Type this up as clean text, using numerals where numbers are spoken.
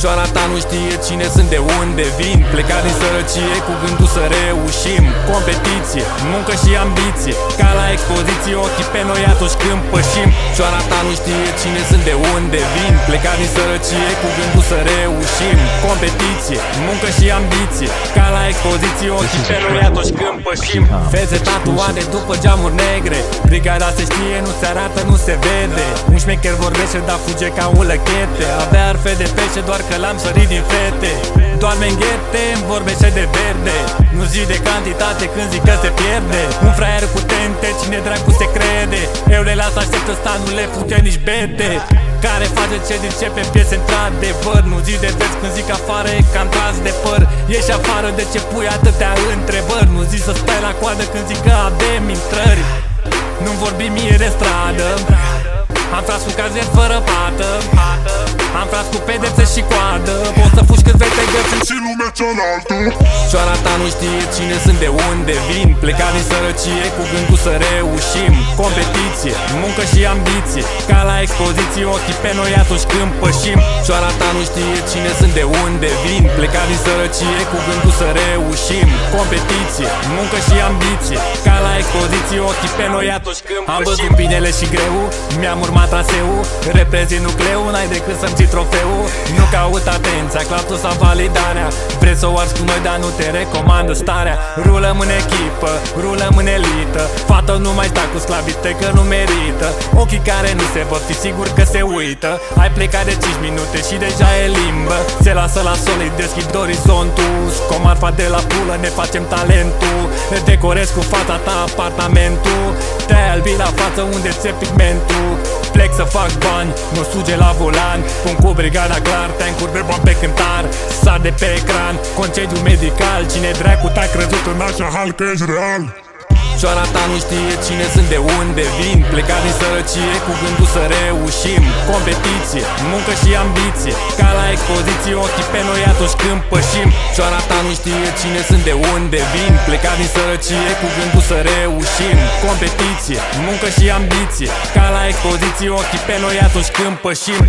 Cioara ta nu știe cine sunt, de unde vin. Plecat din sărăcie cu gândul să reușim. Competiție, muncă și ambiție, ca la expoziție, ochii pe noi atunci când pășim. Cioara ta nu știe cine sunt, de unde vin. Plecat din sărăcie cu gândul să reușim. Competiție, muncă și ambiție, ca la expoziție, ochii pe noi atunci când pășim. Fețe tatuate după geamuri negre, brigada se știe, nu se arată, nu se vede. Un șmecher vorbește, dar fuge ca un lăchete. Avea arfe de pește, doar că l-am sărit din fete. Doarme în ghete, îmi vorbește de verde. Nu zic de cantitate când zic că se pierde. Un fraier cu tente, cine dracu se crede? Eu le las aștept ăsta, nu le fuge nici bete. Care face ce zice pe piese într-adevăr. Nu zic de vers când zic afară, e cam tras de păr. Ieși afară, de ce pui atâtea întrebări? Nu zic să stai la coadă când zic că avem intrări. Nu-mi vorbi mie de stradă. Am tras cu cazier fără pată. Am tras cu pedepse și coadă. Poți să fugi cât vei te găsi și lumea cealaltă. Cioara ta nu știe cine sunt, de unde vin. Plecat din sărăcie cu gândul să reușim. Competiție, muncă și ambiție, ca la expoziție, ochii pe noi atunci când pășim. Cioara ta nu știe cine sunt, de unde vin. Plecat din sărăcie cu gândul să reușim. Competiție, muncă și ambiție, ca la expoziție, ochii pe noi atunci când pășim. Am văzut binele și greu, mi-am urmat traseul. Reprezint nucleul, n-ai decât să-mi ții trofeul. Nu caut atenția, claptul sau validarea. Vrei să o arzi cu noi, dar nu te recomandă starea. Rulăm în echipă, rulăm în elită. Fată, nu mai sta cu sclavite că nu merită. Ochii care nu se văd, fi sigur că se uită. Ai plecat de 5 minute și deja e limbă. Se lasă la solid, deschid orizontul. Scom marfa de la pulă, ne facem talentul. Decorez cu fața ta apartamentul. Te-ai albit la față, unde ți-e pigmentul. Plec să fac bani, nu suge la volan. Pun cu brigada clar, tancuri de bani pe cântar. Sar de pe ecran, concediu medical. Cine dracu t-a crezut în așa hal că ești real? Cioara ta nu știe cine sunt, de unde vin. Plecat din sărăcie cu gândul să reușim. Competiție, muncă și ambiție, ca la expoziție, ochii pe noi atunci când pășim. Cioara ta nu știe cine sunt, de unde vin. Plecat din sărăcie cu gândul să reușim. Competiție, muncă și ambiție, ca la expoziție, ochii pe noi atunci când pășim.